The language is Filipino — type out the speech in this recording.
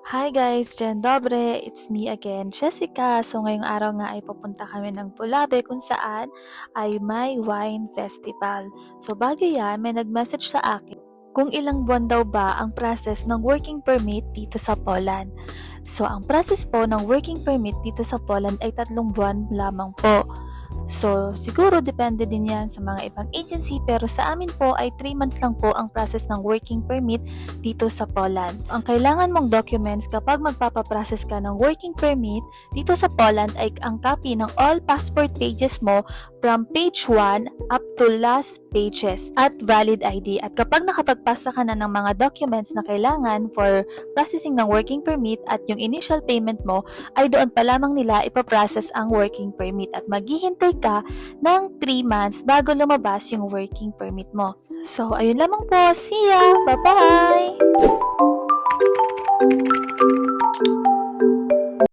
Hi guys, Dzień dobry! It's me again, Jessica. So ngayong araw nga ay pupunta kami ng Bulabe kung saan ay may wine festival. So bago yan, may nag-message sa akin kung ilang buwan daw ba ang process ng working permit dito sa Poland. So ang process po ng working permit dito sa Poland ay 3 buwan lamang po. So, siguro depende din yan sa mga ibang agency pero sa amin po ay 3 months lang po ang process ng working permit dito sa Poland. Ang kailangan mong documents kapag magpapaprocess ka ng working permit dito sa Poland ay ang copy ng all passport pages mo from page 1 up to last pages at valid ID. At kapag nakapagpasa ka na ng mga documents na kailangan for processing ng working permit at yung initial payment mo, ay doon pa lamang nila ipaprocess ang working permit at maghihintay ka ng 3 months bago lumabas yung working permit mo. So, ayun lamang po. See ya! Bye-bye!